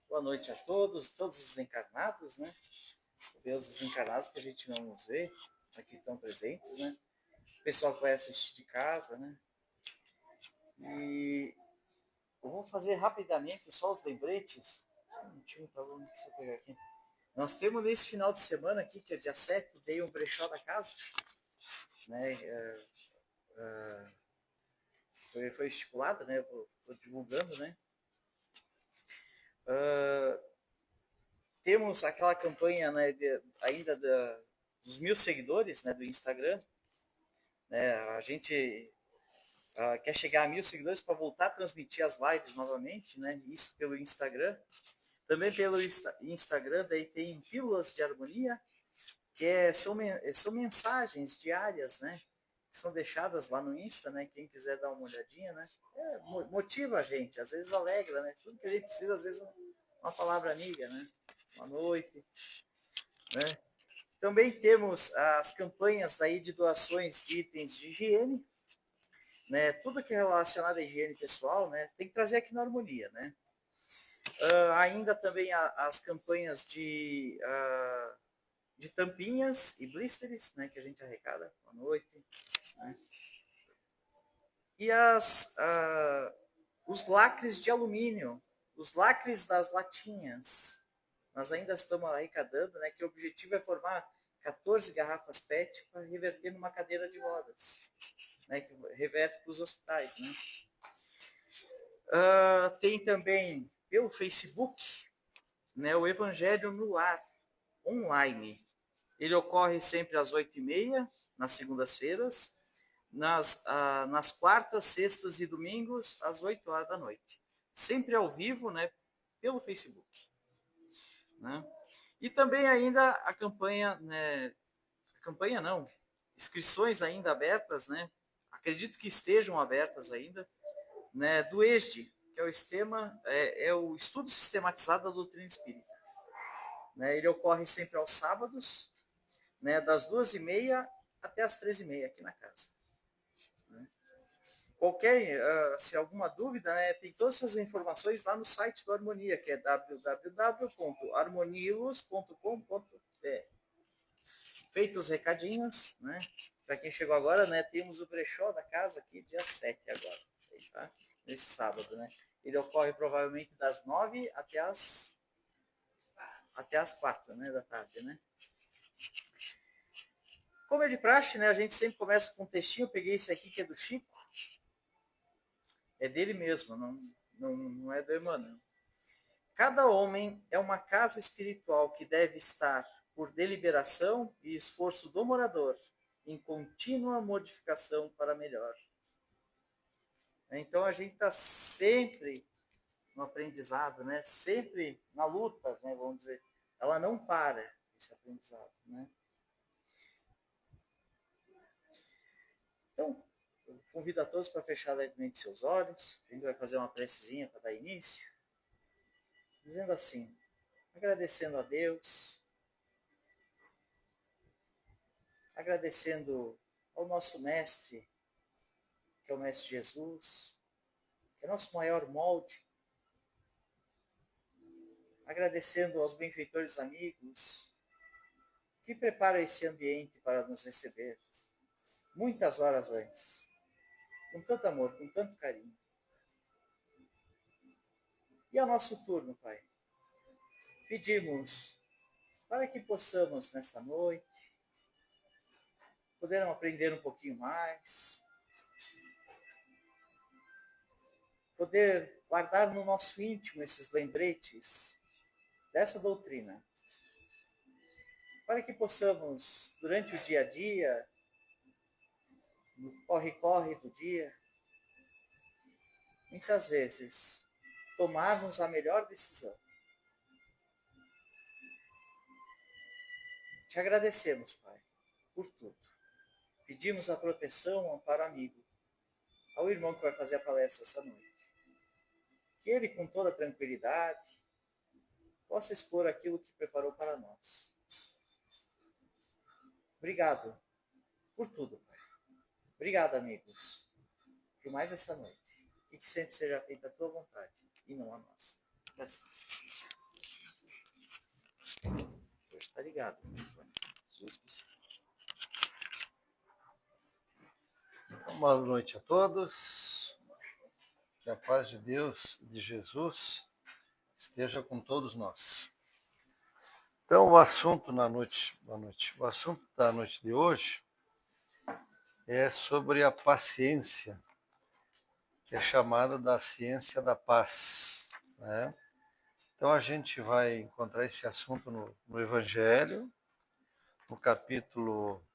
Boa noite a todos os encarnados, né? Ver os desencarnados que a gente não nos vê, aqui estão presentes, né? O pessoal que vai assistir de casa, né? E eu vou fazer rapidamente só os lembretes. Só um minutinho, tá bom? Deixa eu pegar aqui. Nós temos nesse final de semana aqui, que é dia 7, dei um brechó da casa, né? Foi estipulado, né? Estou divulgando, né? Temos aquela campanha, né, dos 1.000 seguidores, né, do Instagram, né? A gente quer chegar a 1.000 seguidores para voltar a transmitir as lives novamente, né? Isso pelo Instagram. Também pelo Instagram, daí tem Pílulas de Harmonia, que são mensagens diárias, né? Que são deixadas lá no Insta, né? Quem quiser dar uma olhadinha, né? Motiva a gente, às vezes alegra, né? Tudo que a gente precisa, às vezes, uma palavra amiga, né? Boa noite, né? Também temos as campanhas daí de doações de itens de higiene, né? Tudo que é relacionado à higiene pessoal, né? Tem que trazer aqui na Harmonia, né? Ainda também as campanhas de tampinhas e blisters, né? Que a gente arrecada à noite, né? E os lacres de alumínio, os lacres das latinhas. Nós ainda estamos arrecadando, né? Que o objetivo é formar 14 garrafas PET para reverter numa cadeira de rodas, né? Que reverte para os hospitais, né? Tem também pelo Facebook, né, o Evangelho no Lar, online. Ele ocorre sempre às 8h30, nas segundas-feiras, nas quartas, sextas e domingos, às 8 horas da noite. Sempre ao vivo, né, pelo Facebook. Né? E também ainda a campanha, né, campanha não, inscrições ainda abertas, né? Acredito que estejam abertas ainda, né, do ESD, que é o o estudo sistematizado da doutrina espírita. Né, ele ocorre sempre aos sábados, né, das 2h30 até as 3h30 aqui na casa. Né. Se alguma dúvida, né, tem todas essas informações lá no site do Harmonia, que é www.harmonilus.com.br. Feitos os recadinhos, né? Para quem chegou agora, né, temos o brechó da casa aqui dia 7 agora, tá? Nesse sábado, né? Ele ocorre provavelmente das 9 até as 4, né, da tarde, né? Como é de praxe, né, a gente sempre começa com um textinho. Eu peguei esse aqui que é do Chico. É dele mesmo, não é do Emmanuel. Cada homem é uma casa espiritual que deve estar, por deliberação e esforço do morador, em contínua modificação para melhor. Então a gente está sempre no aprendizado, né? Sempre na luta, né? Vamos dizer. Ela não para, esse aprendizado, né? Então, eu convido a todos para fechar levemente seus olhos. A gente vai fazer uma precezinha para dar início, dizendo assim: agradecendo a Deus, agradecendo ao nosso Mestre, que é o Mestre Jesus, que é nosso maior molde, agradecendo aos benfeitores amigos que preparam esse ambiente para nos receber muitas horas antes, com tanto amor, com tanto carinho. E ao nosso turno, Pai, pedimos para que possamos, nesta noite, poder aprender um pouquinho mais, poder guardar no nosso íntimo esses lembretes dessa doutrina, para que possamos, durante o dia a dia, no corre-corre do dia, muitas vezes, tomarmos a melhor decisão. Te agradecemos, Pai, por tudo. Pedimos a proteção, amparo amigo, ao irmão que vai fazer a palestra essa noite. Que ele, com toda tranquilidade, possa expor aquilo que preparou para nós. Obrigado por tudo, Pai. Obrigado, amigos, por mais essa noite. E que sempre seja feita a tua vontade, e não a nossa. Graças. ligado no microfone. Eu esqueci. Boa noite a todos. Que a paz de Deus, de Jesus, esteja com todos nós. Então, o assunto o assunto da noite de hoje é sobre a paciência, que é chamada da ciência da paz, né? Então, a gente vai encontrar esse assunto no Evangelho, no capítulo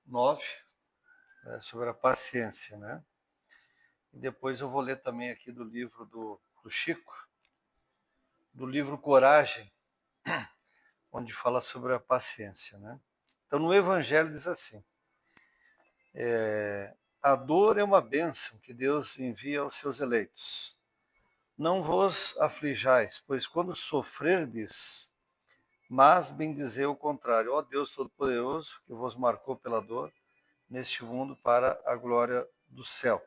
9, né, sobre a paciência, né? E depois eu vou ler também aqui do livro do Chico, do livro Coragem, onde fala sobre a paciência, né? Então, no Evangelho diz assim: a dor é uma bênção que Deus envia aos seus eleitos. Não vos aflijais, pois quando sofrerdes, mas bendizei o contrário. Ó Deus Todo-Poderoso, que vos marcou pela dor neste mundo para a glória do céu.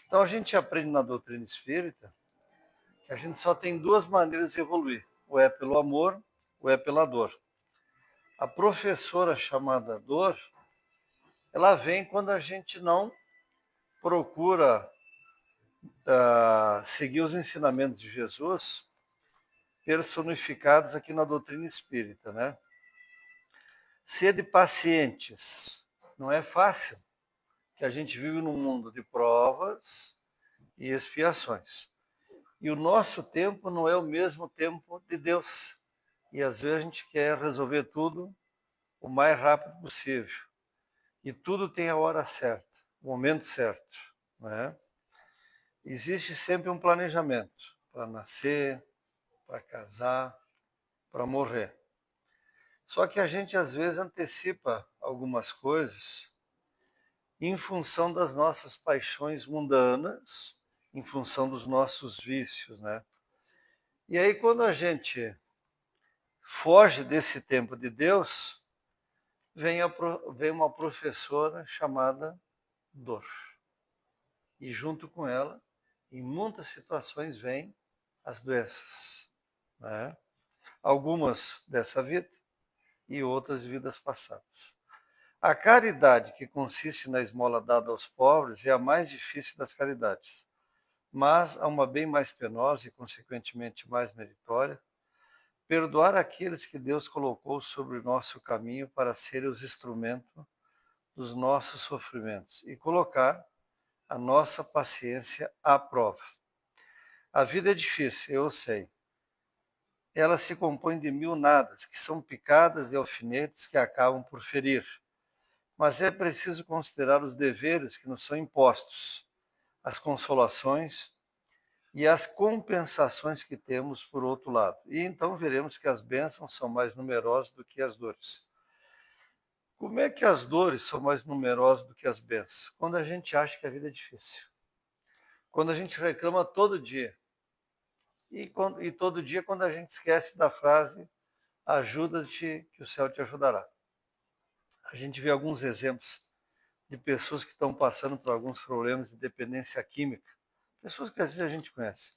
Então, a gente aprende na doutrina espírita que a gente só tem duas maneiras de evoluir: ou é pelo amor, ou é pela dor. A professora chamada dor, ela vem quando a gente não procura seguir os ensinamentos de Jesus personificados aqui na doutrina espírita, né? Sede pacientes. Não é fácil, que a gente vive num mundo de provas e expiações. E o nosso tempo não é o mesmo tempo de Deus. E às vezes a gente quer resolver tudo o mais rápido possível. E tudo tem a hora certa, o momento certo, né? Existe sempre um planejamento para nascer, para casar, para morrer. Só que a gente às vezes antecipa algumas coisas em função das nossas paixões mundanas, em função dos nossos vícios, né? E aí quando a gente foge desse tempo de Deus, vem uma professora chamada dor. E junto com ela, em muitas situações, vêm as doenças, né? Algumas dessa vida e outras vidas passadas. A caridade, que consiste na esmola dada aos pobres, é a mais difícil das caridades, mas há uma bem mais penosa e, consequentemente, mais meritória: perdoar aqueles que Deus colocou sobre o nosso caminho para serem os instrumentos dos nossos sofrimentos e colocar a nossa paciência à prova. A vida é difícil, eu sei. Ela se compõe de mil nadas, que são picadas de alfinetes que acabam por ferir. Mas é preciso considerar os deveres que nos são impostos, as consolações e as compensações que temos por outro lado. E então veremos que as bênçãos são mais numerosas do que as dores. Como é que as dores são mais numerosas do que as bênçãos? Quando a gente acha que a vida é difícil. Quando a gente reclama todo dia. E todo dia quando a gente esquece da frase: ajuda-te que o céu te ajudará. A gente vê alguns exemplos de pessoas que estão passando por alguns problemas de dependência química. Pessoas que às vezes a gente conhece,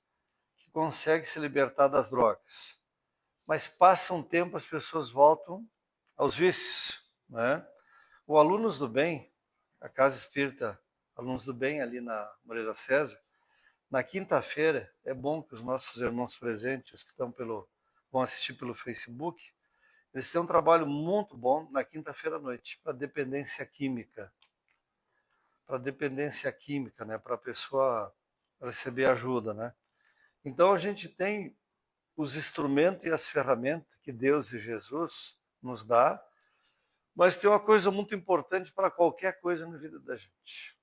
que conseguem se libertar das drogas. Mas passa um tempo, as pessoas voltam aos vícios, né? O Alunos do Bem, a Casa Espírita Alunos do Bem, ali na Moreira César, na quinta-feira, é bom que os nossos irmãos presentes, que vão assistir pelo Facebook, eles têm um trabalho muito bom na quinta-feira à noite, para dependência química. Né? Para a pessoa receber ajuda, né? Então a gente tem os instrumentos e as ferramentas que Deus e Jesus nos dá, mas tem uma coisa muito importante para qualquer coisa na vida da gente.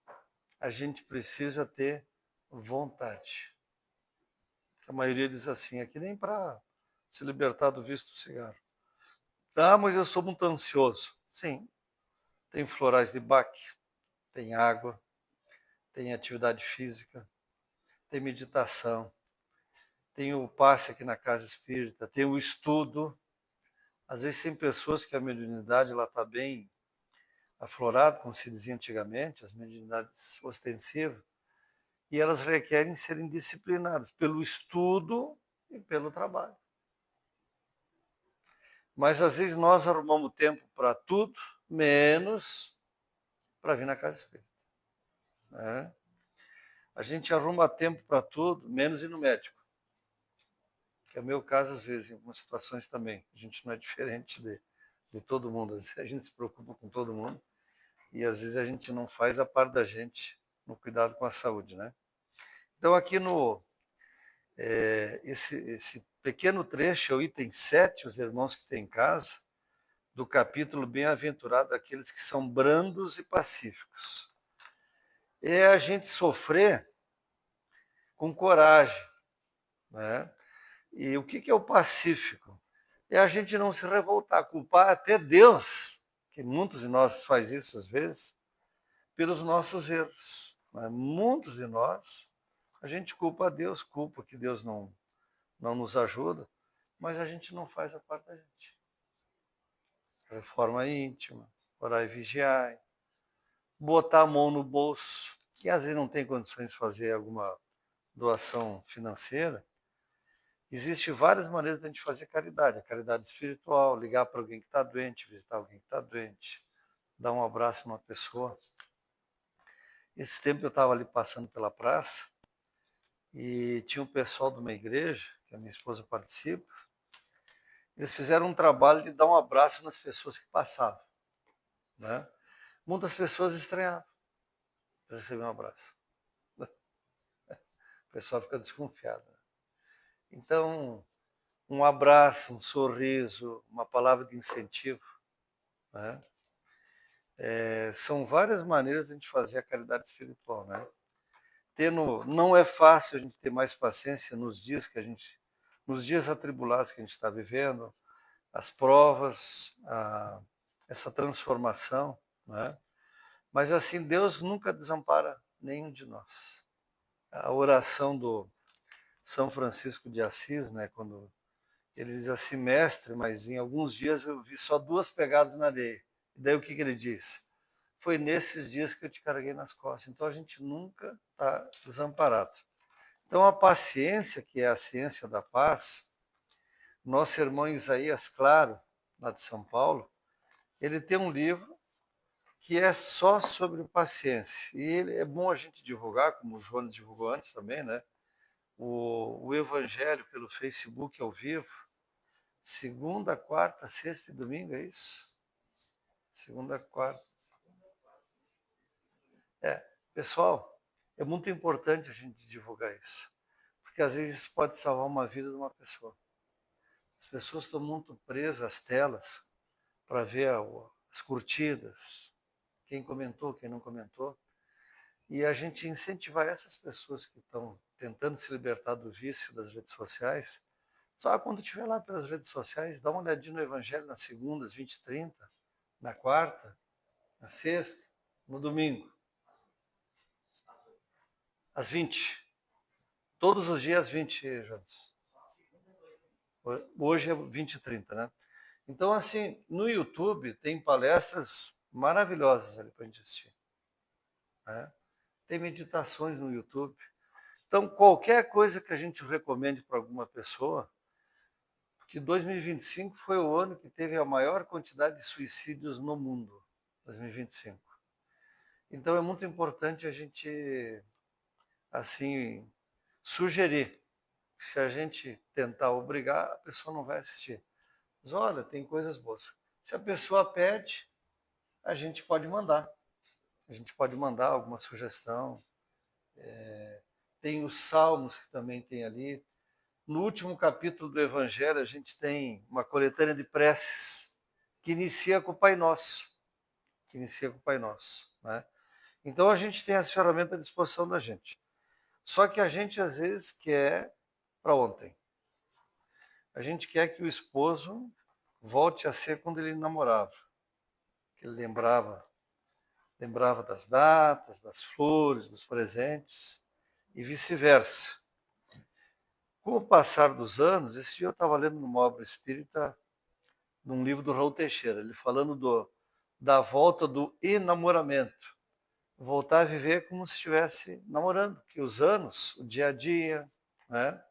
A gente precisa ter vontade. A maioria diz assim, é que nem para se libertar do vício do cigarro. Ah, mas eu sou muito ansioso. Sim, tem florais de Bach, tem água, tem atividade física, tem meditação, tem o passe aqui na Casa Espírita, tem o estudo. Às vezes tem pessoas que a mediunidade está bem aflorada, como se dizia antigamente, as mediunidades ostensivas, e elas requerem serem disciplinadas pelo estudo e pelo trabalho. Mas às vezes nós arrumamos tempo para tudo, menos para vir na casa espírita. Né? A gente arruma tempo para tudo, menos ir no médico. Que é o meu caso, às vezes, em algumas situações também. A gente não é diferente de todo mundo. Às vezes a gente se preocupa com todo mundo e às vezes a gente não faz a parte da gente no cuidado com a saúde. Né? Então aqui esse pequeno trecho é o item 7, os irmãos que têm em casa, do capítulo Bem-aventurado aqueles que são brandos e pacíficos. É a gente sofrer com coragem. Né? E o que é o pacífico? É a gente não se revoltar, culpar até Deus, que muitos de nós faz isso às vezes, pelos nossos erros. Né? Muitos de nós, a gente culpa a Deus, culpa que Deus não nos ajuda, mas a gente não faz a parte da gente. Reforma íntima, orar e vigiar, botar a mão no bolso, que às vezes não tem condições de fazer alguma doação financeira. Existem várias maneiras de a gente fazer caridade. A caridade espiritual, ligar para alguém que está doente, visitar alguém que está doente, dar um abraço numa pessoa. Esse tempo eu estava ali passando pela praça e tinha um pessoal de uma igreja, que a minha esposa participa, eles fizeram um trabalho de dar um abraço nas pessoas que passavam. Né? Muitas pessoas estranhavam para receber um abraço. O pessoal fica desconfiado. Então, um abraço, um sorriso, uma palavra de incentivo. Né? São várias maneiras de a gente fazer a caridade espiritual. Né? Não é fácil a gente ter mais paciência nos dias atribulados que a gente está vivendo, as provas, essa transformação. Né? Mas assim, Deus nunca desampara nenhum de nós. A oração do São Francisco de Assis, né, quando ele diz assim, mestre, mas em alguns dias eu vi só 2 pegadas na areia. E daí o que ele diz? Foi nesses dias que eu te carreguei nas costas. Então a gente nunca está desamparado. Então a paciência, que é a ciência da paz, nosso irmão Isaías Claro, lá de São Paulo, ele tem um livro que é só sobre paciência. E é bom a gente divulgar, como o Jonas divulgou antes também, né? O Evangelho pelo Facebook ao vivo, segunda, quarta, sexta e domingo, é isso? Segunda, quarta. Pessoal, é muito importante a gente divulgar isso, porque às vezes isso pode salvar uma vida de uma pessoa. As pessoas estão muito presas às telas para ver as curtidas, quem comentou, quem não comentou, e a gente incentivar essas pessoas que estão tentando se libertar do vício das redes sociais. Só quando estiver lá pelas redes sociais, dá uma olhadinha no Evangelho nas segundas, 20h30, na quarta, na sexta, no domingo, às 20. Todos os dias, 20, Jonas. Hoje é 20h30, né? Então, assim, no YouTube tem palestras maravilhosas ali para a gente assistir. Né? Tem meditações no YouTube. Então, qualquer coisa que a gente recomende para alguma pessoa, porque 2025 foi o ano que teve a maior quantidade de suicídios no mundo, 2025. Então, é muito importante a gente, assim, sugerir que se a gente tentar obrigar, a pessoa não vai assistir. Mas olha, tem coisas boas. Se a pessoa pede, a gente pode mandar. A gente pode mandar alguma sugestão. Tem os salmos que também tem ali. No último capítulo do Evangelho, a gente tem uma coletânea de preces que inicia com o Pai Nosso. Que inicia com o Pai Nosso. Né? Então a gente tem as ferramentas à disposição da gente. Só que a gente às vezes quer para ontem. A gente quer que o esposo volte a ser quando ele namorava. Que ele lembrava das datas, das flores, dos presentes, e vice-versa. Com o passar dos anos, esse dia eu estava lendo numa obra espírita, num livro do Raul Teixeira, ele falando da volta do enamoramento. Voltar a viver como se estivesse namorando, que os anos, o dia a dia, né?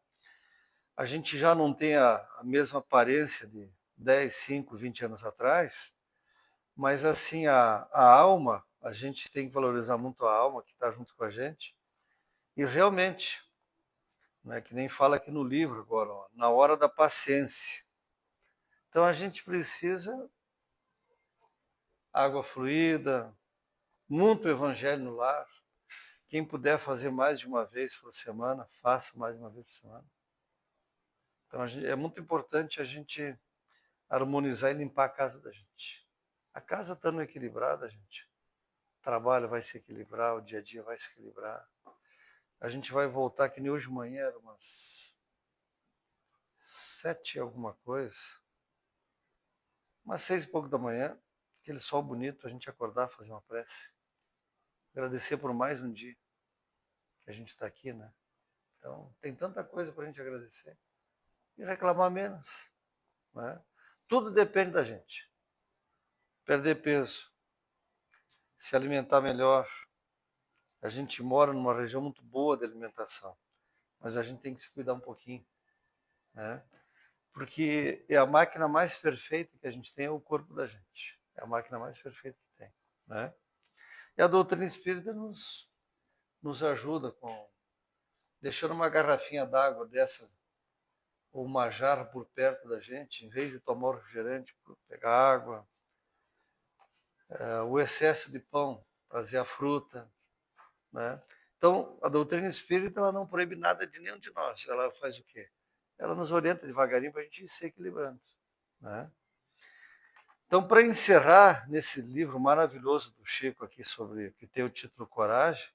A gente já não tem a mesma aparência 10, 5, 20 anos atrás, mas assim, a alma, a gente tem que valorizar muito a alma que está junto com a gente, e realmente, né, que nem fala aqui no livro agora, ó, na hora da paciência. Então a gente precisa água fluida, muito evangelho no lar. Quem puder fazer mais de uma vez por semana, faça mais de uma vez por semana. Então é muito importante a gente harmonizar e limpar a casa da gente. A casa estando equilibrada, gente, o trabalho vai se equilibrar, o dia a dia vai se equilibrar. A gente vai voltar, que nem hoje de manhã, era umas 7 alguma coisa, umas 6 e pouco da manhã, aquele sol bonito, a gente acordar, fazer uma prece. Agradecer por mais um dia que a gente está aqui, né? Então, tem tanta coisa para a gente agradecer. E reclamar menos, né? Tudo depende da gente. Perder peso, se alimentar melhor. A gente mora numa região muito boa de alimentação, mas a gente tem que se cuidar um pouquinho, né? Porque é a máquina mais perfeita que a gente tem, é o corpo da gente. É a máquina mais perfeita que tem, né? E a doutrina espírita nos ajuda com deixando uma garrafinha d'água dessa ou uma jarra por perto da gente, em vez de tomar o refrigerante, pegar água, o excesso de pão, trazer a fruta, né? Então, a doutrina espírita ela não proíbe nada de nenhum de nós. Ela faz o quê? Ela nos orienta devagarinho para a gente ir se equilibrando, né? Então, para encerrar nesse livro maravilhoso do Chico aqui, sobre que tem o título Coragem,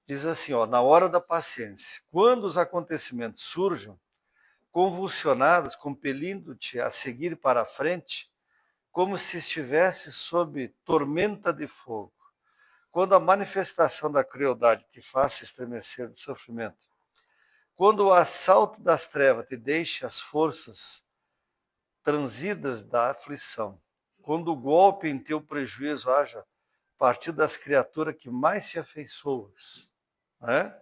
diz assim, ó, na hora da paciência, quando os acontecimentos surjam, convulsionados, compelindo-te a seguir para a frente, como se estivesse sob tormenta de fogo, quando a manifestação da crueldade te faça estremecer do sofrimento, quando o assalto das trevas te deixe as forças transidas da aflição, quando o golpe em teu prejuízo haja a partir das criaturas que mais se afeiçoas, né?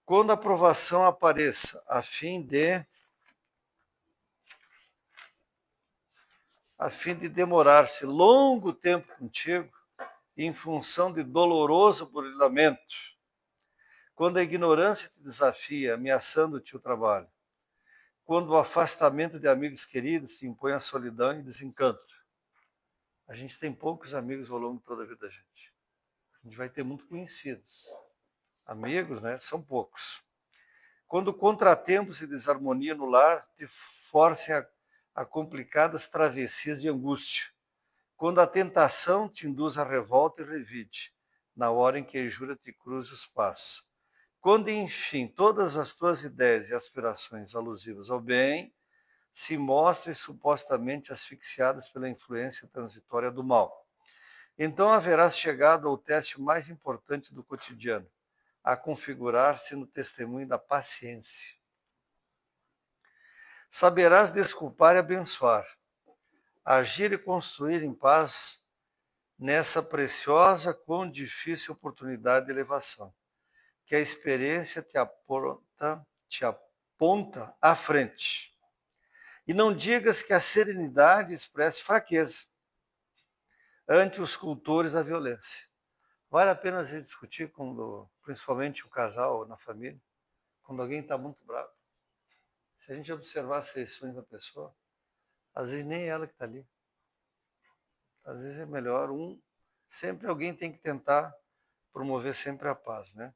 Quando a provação apareça, a fim de demorar-se longo tempo contigo, em função de doloroso burilamento, quando a ignorância te desafia, ameaçando-te o trabalho, quando o afastamento de amigos queridos te impõe a solidão e desencanto. A gente tem poucos amigos ao longo de toda a vida da gente. A gente vai ter muito conhecidos. Amigos, né, são poucos. Quando contratempos e desarmonia no lar te forcem a complicadas travessias de angústia, quando a tentação te induz à revolta e revide, na hora em que a injúria te cruza os passos. Quando, enfim, todas as tuas ideias e aspirações alusivas ao bem se mostrem supostamente asfixiadas pela influência transitória do mal. Então haverás chegado ao teste mais importante do cotidiano, a configurar-se no testemunho da paciência. Saberás desculpar e abençoar, agir e construir em paz nessa preciosa quão difícil oportunidade de elevação, que a experiência te aponta à frente. E não digas que a serenidade expresse fraqueza ante os cultores da violência. Vale a pena a gente discutir, principalmente o casal na família, quando alguém está muito bravo. Se a gente observar as reações da pessoa, às vezes nem ela que está ali. Às vezes é melhor sempre alguém tem que tentar promover sempre a paz, né?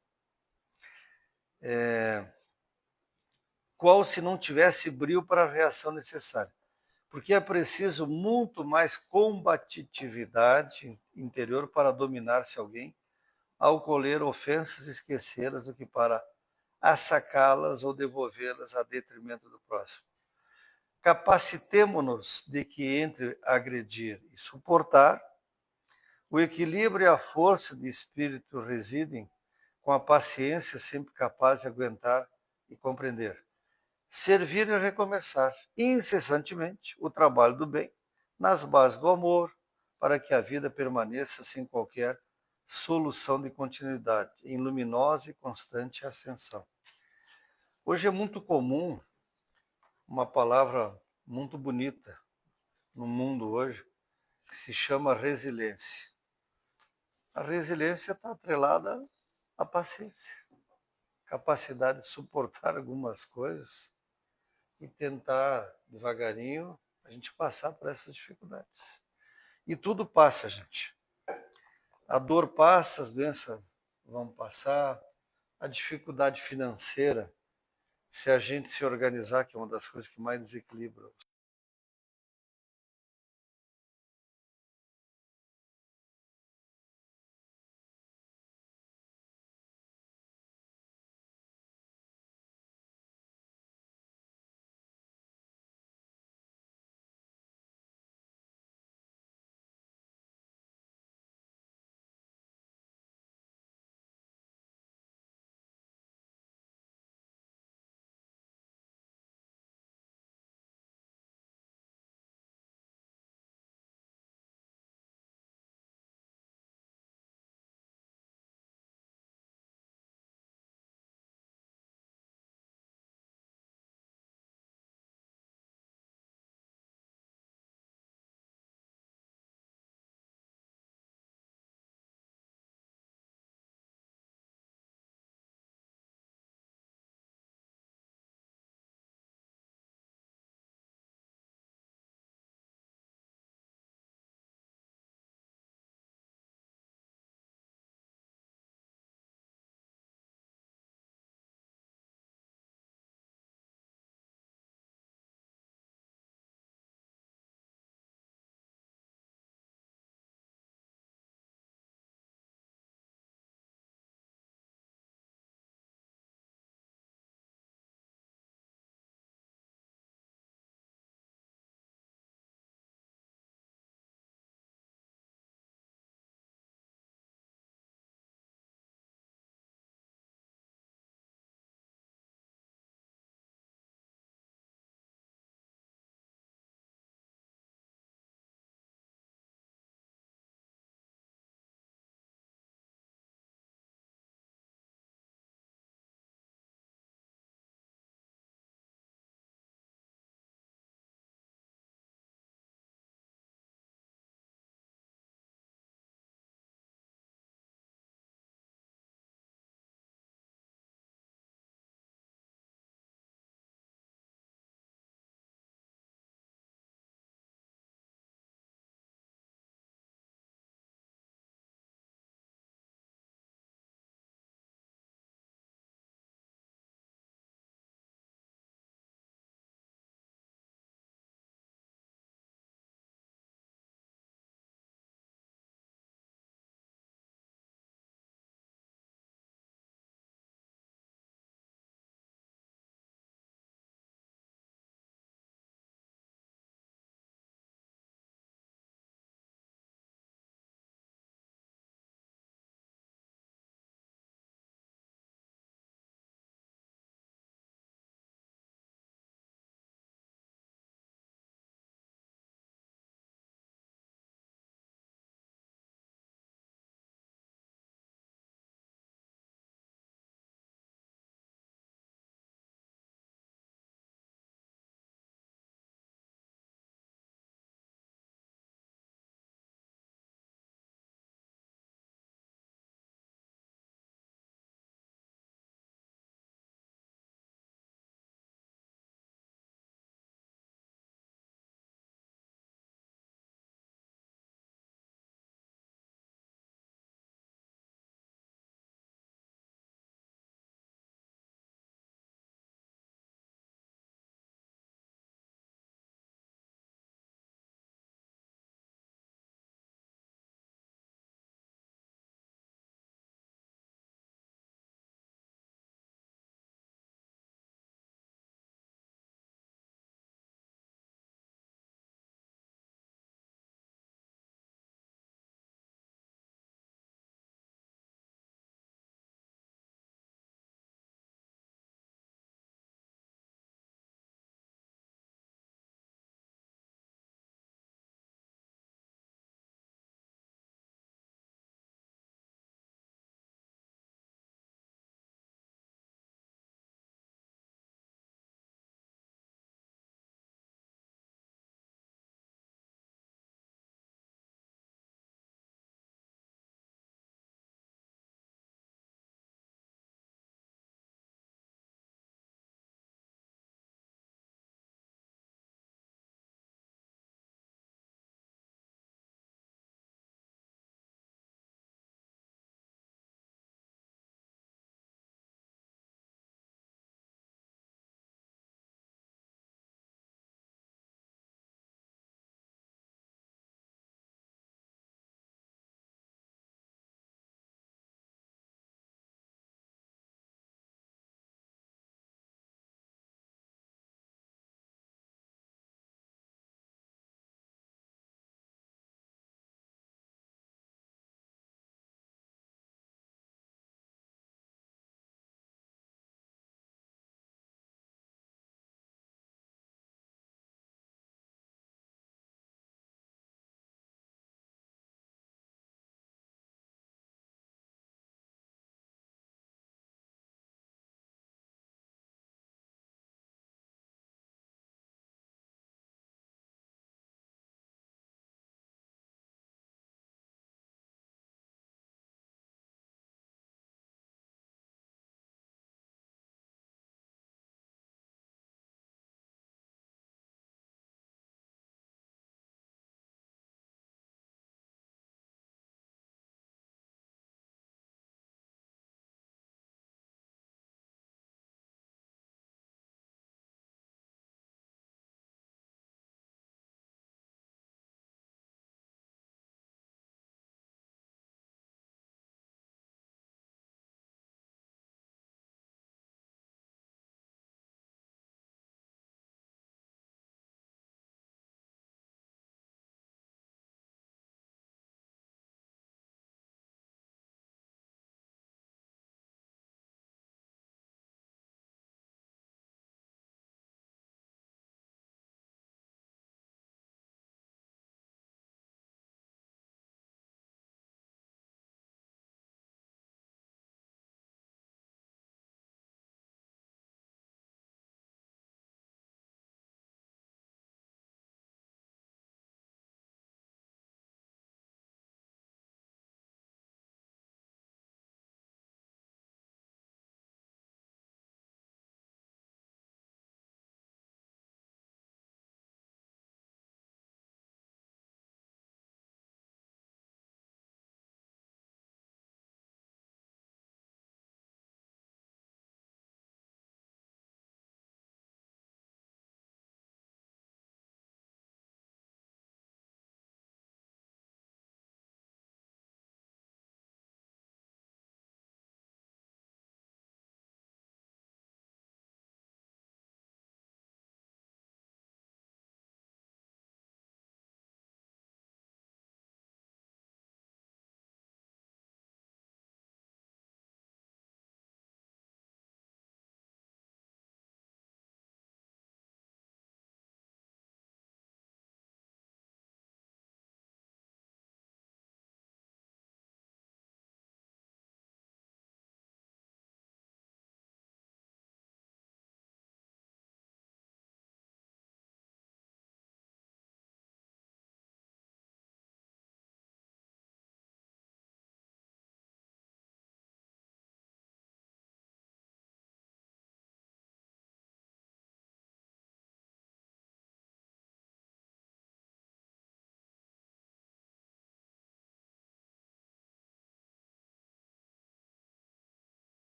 Qual se não tivesse brio para a reação necessária? Porque é preciso muito mais combatividade interior para dominar-se alguém, ao colher ofensas e esquecê-las, do que para assacá-las ou devolvê-las a detrimento do próximo. Capacitemo-nos de que entre agredir e suportar, o equilíbrio e a força de espírito residem com a paciência sempre capaz de aguentar e compreender. Servir e recomeçar incessantemente o trabalho do bem, nas bases do amor, para que a vida permaneça sem qualquer solução de continuidade, em luminosa e constante ascensão. Hoje é muito comum uma palavra muito bonita no mundo hoje, que se chama resiliência. A resiliência está atrelada à paciência, capacidade de suportar algumas coisas e tentar, devagarinho, a gente passar por essas dificuldades. E tudo passa, gente. A dor passa, as doenças vão passar, a dificuldade financeira, se a gente se organizar, que é uma das coisas que mais desequilibra